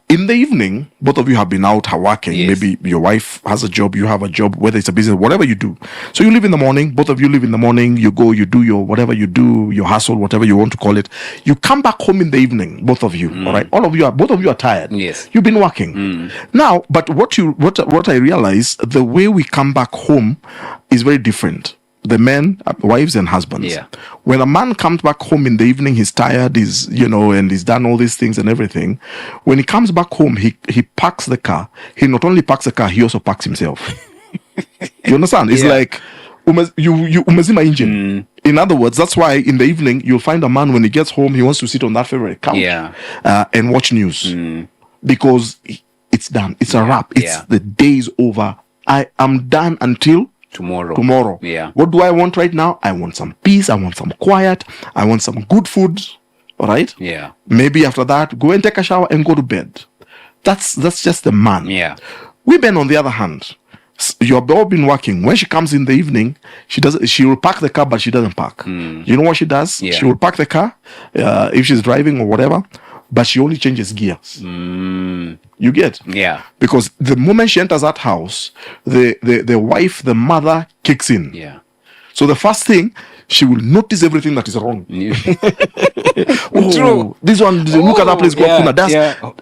In the evening, both of you have been out working. Maybe your wife has a job, you have a job, whether it's a business, whatever you do. So you leave in the morning, both of you leave in the morning, you go, you do your whatever you do, your hustle, whatever you want to call it. You come back home in the evening, both of you, all right? Both of you are tired. Yes. You've been working. Now, but what I realize, the way we come back home is very different. The men, wives and husbands. Yeah. When a man comes back home in the evening, he's tired, and he's done all these things and everything. When he comes back home, he parks the car. He not only parks the car, he also parks himself. You understand? It's like you umezima engine. In other words, that's why in the evening you'll find a man when he gets home, he wants to sit on that favorite couch and watch news because it's done. It's a wrap. It's the day's over. I am done until tomorrow. Yeah. What do I want right now? I want some peace. I want some quiet. I want some good food. All right. Yeah. Maybe after that, go and take a shower and go to bed. That's just the man. Yeah. Women, on the other hand, you've all been working. When she comes in the evening, she will park the car, but she doesn't park. You know what she does? Yeah. She will park the car if she's driving or whatever, but she only changes gears. You get? Yeah. Because the moment she enters that house, the wife, the mother kicks in. Yeah. So the first thing, she will notice everything that is wrong. True. This one, look at that place.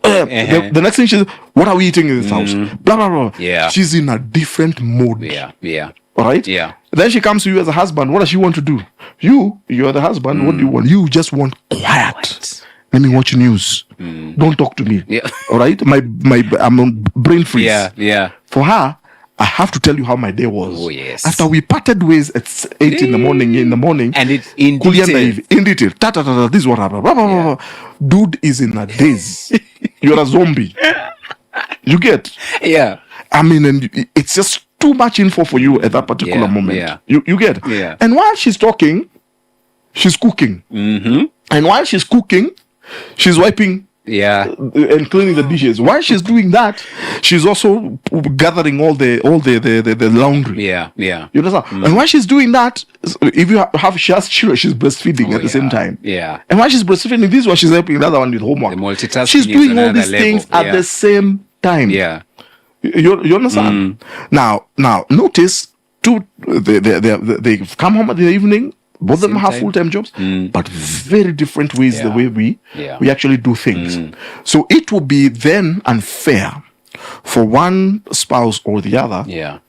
The next thing she's, what are we eating in this house? Blah, blah, blah. Yeah. She's in a different mode. Yeah. All right? Yeah. Then she comes to you as a husband. What does she want to do? You're the husband. What do you want? You just want quiet. Let me watch news. Don't talk to me. Yeah. All right? I'm on brain freeze. Yeah. For her, I have to tell you how my day was. Oh, yes. After we parted ways at 8 in the morning, and it's in detail. In detail. This is what happened. Blah, blah, blah, blah. Dude is in a daze. You're a zombie. You get? Yeah. I mean, and it's just too much info for you at that particular moment. Yeah. You get? Yeah. And while she's talking, she's cooking. And while she's cooking, she's wiping and cleaning the dishes. While she's doing that, she's also gathering all the laundry. Yeah. You understand? And while she's doing that, if you have she has children, she's breastfeeding at the same time. Yeah. And while she's breastfeeding, this one she's helping the other one with homework. The multitasking. She's doing all these things at the same time. Yeah. You understand? Now notice they come home at the evening. Both of them have full-time jobs, but very different ways the way we actually do things. So it would be then unfair for one spouse or the other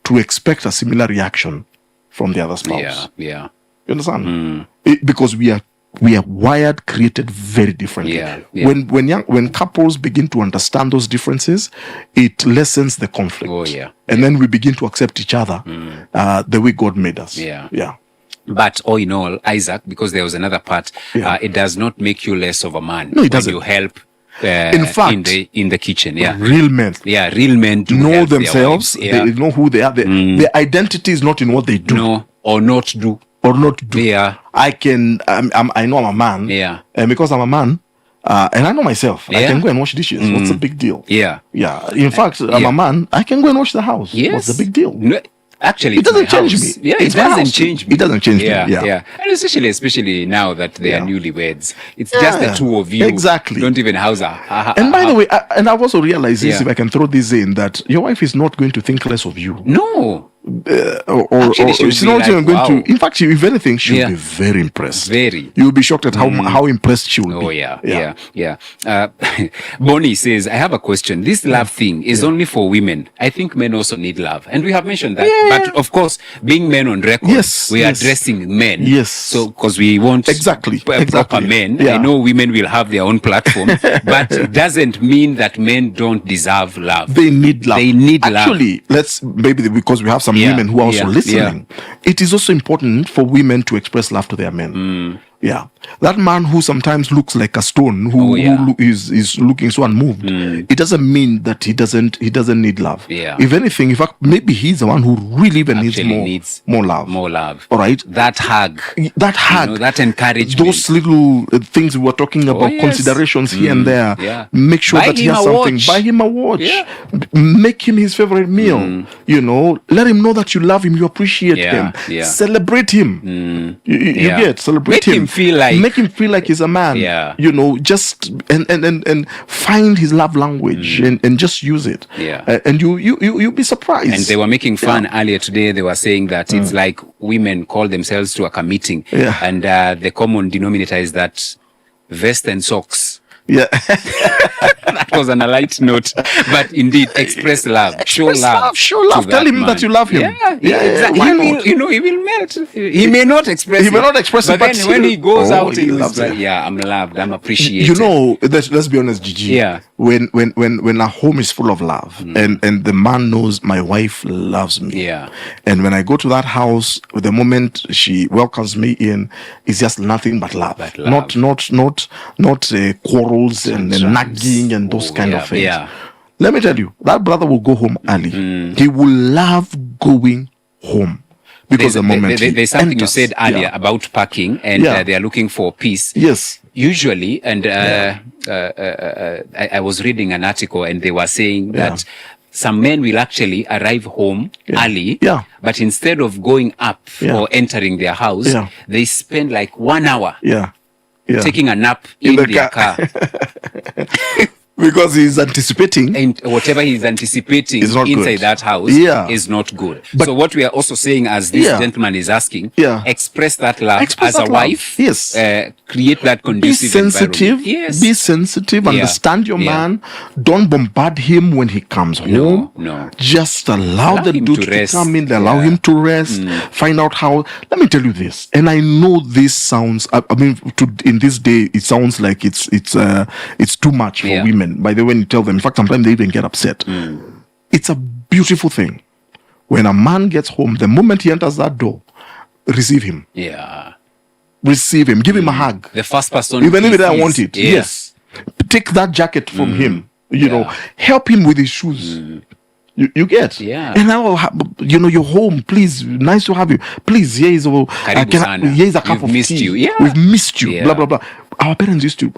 to expect a similar reaction from the other spouse. Yeah. You understand? Because we are wired, created very differently. When couples begin to understand those differences, it lessens the conflict. And then we begin to accept each other the way God made us. Yeah. But all in all, Isaac, because there was another part, it does not make you less of a man. No, it doesn't. You help in fact, in the kitchen. Real men. Yeah, real men do know themselves. They know who they are. Their identity is not in what they do. No, or not do. Yeah. I know I'm a man. Yeah. And because I'm a man, and I know myself, I can go and wash dishes. What's the big deal? Yeah. In fact, I'm a man. I can go and wash the house. Yes. What's the big deal? No. Actually, it doesn't change house. me. Yeah, It's it my doesn't house. change me. It doesn't change me. Yeah, Yeah. yeah. And especially now that they are newlyweds. It's Yeah. just the two of you. Exactly. Don't even house a And by the way, I've also realized this, Yeah. if I can throw this in, that your wife is not going to think less of you. No. Or Actually, she'll she's be not like, even going wow. to. In fact, if anything, she'll Yeah. be very impressed. Very. You'll be shocked at how impressed she will Oh, be. yeah. Bonnie says, I have a question. This love thing is only for women. I think men also need love. And we have mentioned that. But of course, being men on record, Yes, we are yes. addressing men. Yes. So, because we want Exactly, proper exactly. men. Yeah. I know women will have their own platform, but it doesn't mean that men don't deserve love. They need love. They need love. Actually, let's maybe because we have some Yeah, women who are also yeah, listening. It is also important for women to express love to their men. Yeah, that man who sometimes looks like a stone, who is looking so unmoved. It doesn't mean that he doesn't need love. Yeah. If anything, in fact, maybe he's the one who really even needs more love. More love. All right. That hug. That hug. That encouragement. Those little things we were talking about, yes. considerations here and there. Yeah. Make sure Buy that he him has a something. watch. Buy him a watch. Yeah. Make him his favorite meal. Let him know that you love him, you appreciate him. Yeah. Celebrate him. You get celebrate Make him feel like he's a man. Yeah. Just and find his love language and just use it. Yeah. And you'll be surprised. And they were making fun earlier today. They were saying that it's like women call themselves to a meeting. Yeah. And the common denominator is that vest and socks. Yeah. That was on a light note. But indeed, express love. Show love. Show love. to Tell him man. that you love him. Yeah, exactly. Why He not? will, he will melt. He may not express He may not express it, but then when he goes out, he he loves like, it. yeah, I'm loved. I'm appreciated. Let's be honest, Gigi. Yeah. When a home is full of love and the man knows my wife loves me. Yeah. And when I go to that house, the moment she welcomes me in, it's just nothing but love. Not quarrels and nagging and those kind of things. Yeah. Let me tell you, that brother will go home early. He will love going home. Because the moment there's something enters, you said earlier about parking, and they are looking for peace. Yes. Usually, and I was reading an article, and they were saying that some men will actually arrive home early, but instead of going up or entering their house, they spend like 1 hour taking a nap in their car. Because he's anticipating. And whatever he's anticipating Is not inside good. that house is not good. But- so what we are also saying, as this gentleman is asking, express that love Express as that a love. wife. Yes. Create that Be conducive sensitive. environment. Yes. Be sensitive. Understand your man. Don't bombard him when he comes home. No. Just allow the him dude to to rest. come in. Allow him to rest. Find out how. Let me tell you this. And I know this sounds. In this day, it sounds like it's too much for women. By the way, when you tell them, in fact, sometimes they even get upset. It's a beautiful thing. When a man gets home, the moment he enters that door, receive him. Yeah. Receive him. Give him a hug. The first person. Even if he they don't sees. want it. Yeah. Yes. Take that jacket from him. Help him with his shoes. You get? Yeah. And now, you're home. Please, nice to have you. Please, here is a cup of missed tea. you. Yeah. We've missed you. Yeah. Blah, blah, blah.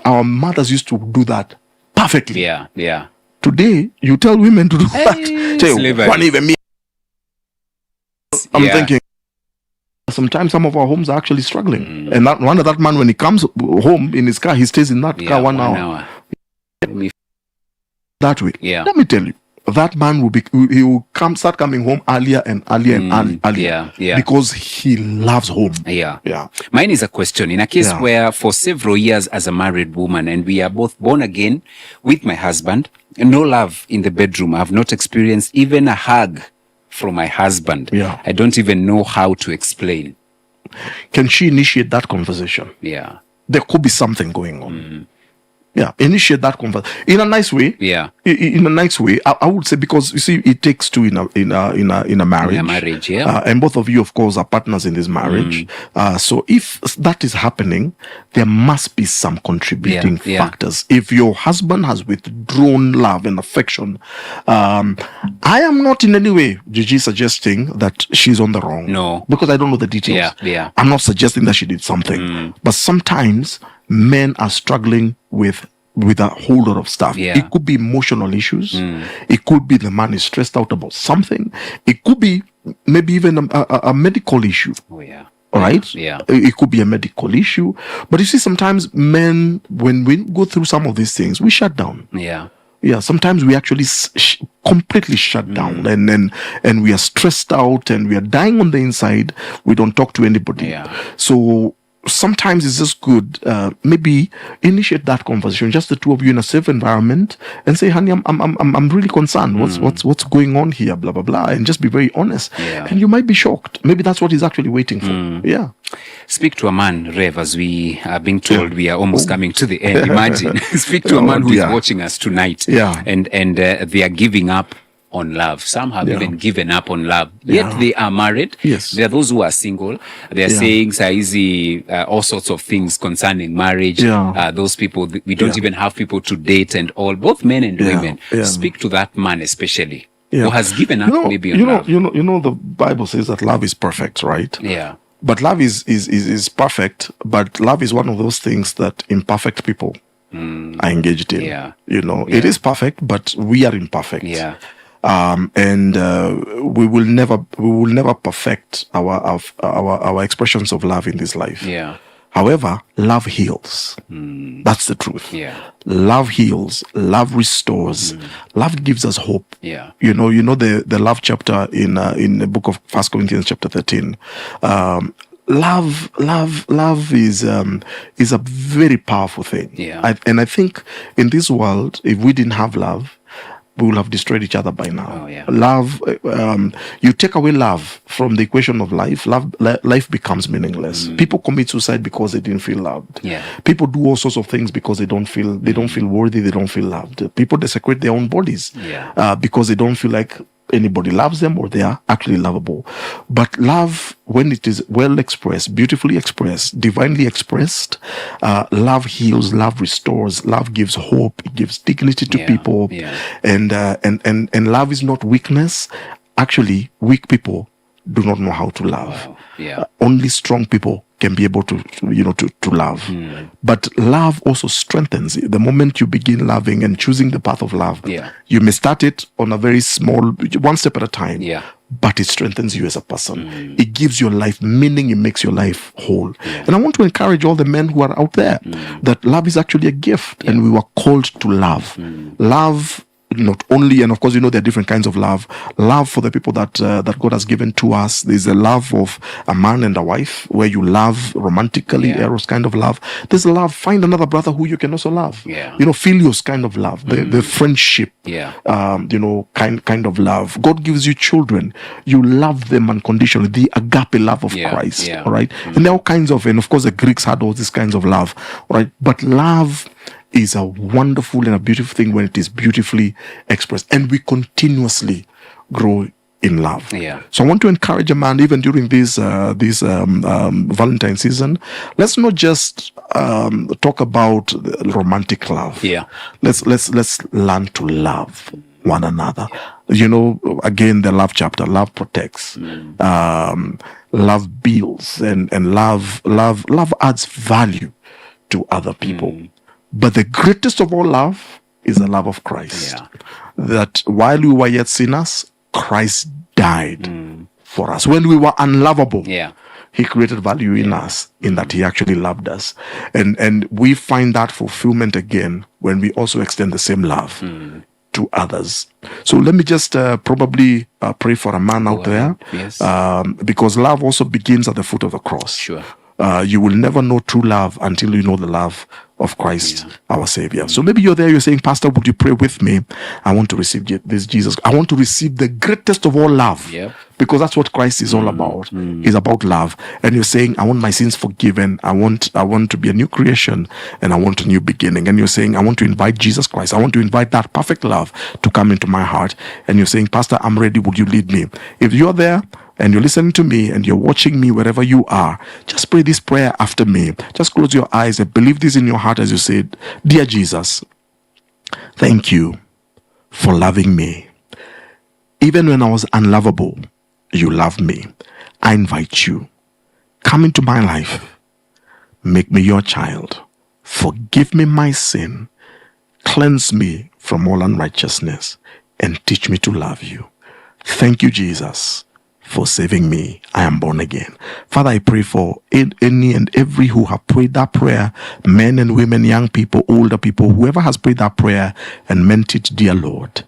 Our mothers used to do that perfectly. Yeah. Today, you tell women to do that. Tell you, slavery. one even me. I'm thinking, sometimes some of our homes are actually struggling. And that man, when he comes home in his car, he stays in that car 1 hour. That way. Yeah. Let me tell you, that man will start coming home earlier and earlier. Because he loves home. Yeah. Mine is a question. In a case where for several years as a married woman, and we are both born again with my husband, no love in the bedroom. I've not experienced even a hug from my husband. Yeah. I don't even know how to explain. Can she initiate that conversation? Yeah. There could be something going on. Yeah, initiate that conversation in a nice way. Yeah, in a nice way. I would say, because you see, it takes two in a marriage. In a marriage, yeah. And both of you, of course, are partners in this marriage. So if that is happening, there must be some contributing factors. If your husband has withdrawn love and affection, I am not in any way, Gigi, suggesting that she's on the wrong. No, because I don't know the details. Yeah. I'm not suggesting that she did something, but sometimes men are struggling with a whole lot of stuff. Yeah. It could be emotional issues. It could be the man is stressed out about something. It could be maybe even a medical issue. Oh, yeah. All right. Yeah. It could be a medical issue. But you see, sometimes men, when we go through some of these things, we shut down. Yeah. Yeah, sometimes we actually completely shut down, and we are stressed out, and we are dying on the inside. We don't talk to anybody. Yeah. So sometimes it's just good, maybe initiate that conversation, just the two of you in a safe environment, and say, honey, I'm really concerned. What's going on here? Blah blah blah, and just be very honest. Yeah. And you might be shocked. Maybe that's what he's actually waiting for. Yeah. Speak to a man, Rev, as we are being told we are almost coming to the end. Imagine, speak to a man who is watching us tonight, and they are giving up on love. Some have even given up on love, yet they are married. Yes. There are those who are single. They are saying saizi all sorts of things concerning marriage. Those people, we don't even have people to date and all, both men and women. Speak to that man especially who has given up maybe on love. You know, the Bible says that love is perfect, right? Yeah. But love is perfect, but love is one of those things that imperfect people are engaged in. Yeah. You know, it is perfect, but we are imperfect. Yeah. And we will never perfect our expressions of love in this life. Yeah. However, love heals. That's the truth. Yeah. Love heals. Love restores. Love gives us hope. Yeah. You know the love chapter in the book of 1 Corinthians chapter 13. Love is a very powerful thing. Yeah. And I think in this world, if we didn't have love, we will have destroyed each other by now. Oh, yeah. Love, you take away love from the equation of life, life becomes meaningless. People commit suicide because they didn't feel loved. Yeah. People do all sorts of things because they don't feel worthy, they don't feel loved. People desecrate their own bodies because they don't feel like anybody loves them or they are actually lovable. But love, when it is well expressed, beautifully expressed, divinely expressed, love heals, love restores, love gives hope, it gives dignity to people. And love is not weakness. Actually, weak people do not know how to love. Wow. Yeah. Only strong people can be able to love. But love also strengthens. The moment you begin loving and choosing the path of love, you may start it on a very small, one step at a time. Yeah. But it strengthens you as a person. It gives your life meaning. It makes your life whole. And I want to encourage all the men who are out there that love is actually a gift, and we were called to love. Love. Not only, and of course, there are different kinds of love. Love for the people that God has given to us. There's a love of a man and a wife, where you love romantically, eros kind of love. There's a love. Find another brother who you can also love. Yeah. Filios kind of love, the friendship. Yeah. Kind of love. God gives you children. You love them unconditionally. The agape love of Christ. Yeah. All right. And there are all kinds of, and of course, the Greeks had all these kinds of love. All right. But love is a wonderful and a beautiful thing when it is beautifully expressed, and we continuously grow in love. Yeah. So I want to encourage a man, even during this Valentine season, let's not just talk about romantic love. Yeah. Let's learn to love one another. Again, the love chapter, love protects, love builds, and love adds value to other people. But the greatest of all love is the love of Christ. Yeah. That while we were yet sinners, Christ died for us. When we were unlovable, he created value in us, in that he actually loved us. And we find that fulfillment again when we also extend the same love to others. So let me just probably pray for a man out there. Yes. Because love also begins at the foot of the cross. Sure. You will never know true love until you know the love of Christ, our Savior. So maybe you're there, you're saying, Pastor, would you pray with me? I want to receive this Jesus. I want to receive the greatest of all love. Yep. Because that's what Christ is all about. It's about love. And you're saying, I want my sins forgiven. I want to be a new creation, and I want a new beginning. And you're saying, I want to invite Jesus Christ. I want to invite that perfect love to come into my heart. And you're saying, Pastor, I'm ready. Would you lead me? If you're there, and you're listening to me and you're watching me wherever you are, just pray this prayer after me. Just close your eyes and believe this in your heart as you say, Dear Jesus, thank you for loving me. Even when I was unlovable, you loved me. I invite you. Come into my life. Make me your child. Forgive me my sin. Cleanse me from all unrighteousness and teach me to love you. Thank you, Jesus, for saving me. I am born again. Father, I pray for any and every who have prayed that prayer, men and women, young people, older people, whoever has prayed that prayer and meant it, dear Lord.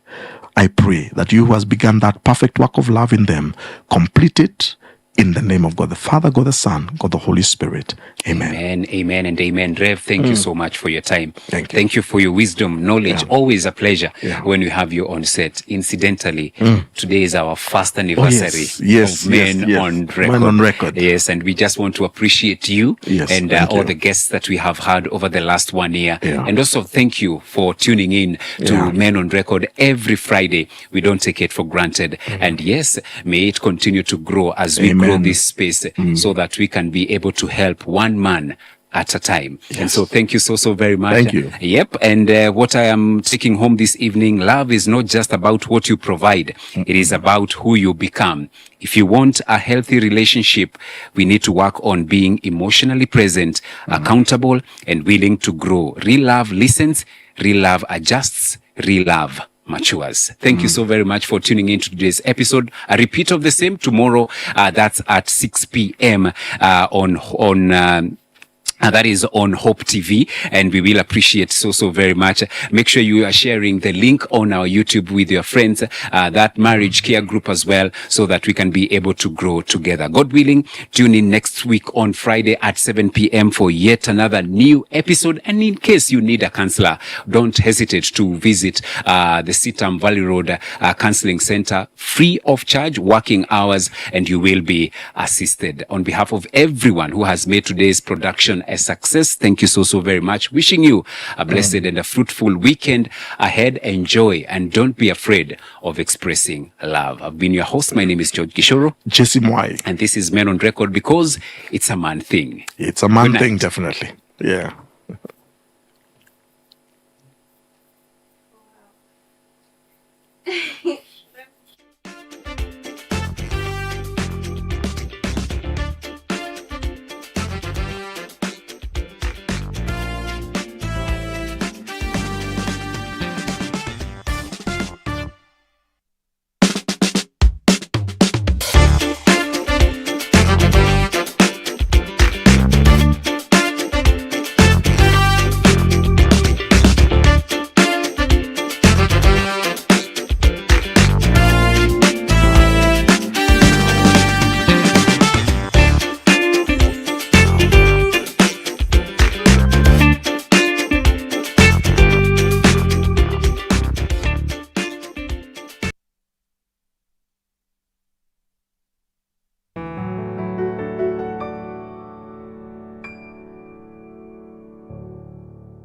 I pray that you who has begun that perfect work of love in them, complete it in the name of God the Father, God the Son, God the Holy Spirit. Amen. Amen, amen, and amen. Rev, thank you so much for your time. Thank you. Thank you for your wisdom, knowledge. Yeah. Always a pleasure Yeah. when we have you on set. Incidentally, today is our first anniversary yes, of Men yes. on Record. Men on Record. Yes, and we just want to appreciate you and thank all you. the guests that we have had over the last 1 year. Yeah. And also thank you for tuning in to Men on Record every Friday. We don't take it for granted. And yes, may it continue to grow as we grow this space so that we can be able to help one man at a time. And so thank you so very much. Thank you. Yep. And what I am taking home this evening, love is not just about what you provide. It is about who you become. If you want a healthy relationship, we need to work on being emotionally present, accountable, and willing to grow. Real love listens, real love adjusts, real love matures. Thank you so very much for tuning in to today's episode. A repeat of the same tomorrow. That's at 6 p.m. That is on Hope TV, and we will appreciate so very much. Make sure you are sharing the link on our YouTube with your friends, that marriage care group as well, so that we can be able to grow together. God willing, tune in next week on Friday at 7 p.m. for yet another new episode. And in case you need a counselor, don't hesitate to visit the Sitam Valley Road Counseling Center, free of charge, working hours, and you will be assisted. On behalf of everyone who has made today's production a success, thank you so very much. Wishing you a blessed and a fruitful weekend ahead. Enjoy and don't be afraid of expressing love. I've been your host. My name is George Kishoro. Jesse Mwai. And this is Men on Record, because it's a man thing. It's a man thing, definitely. Yeah.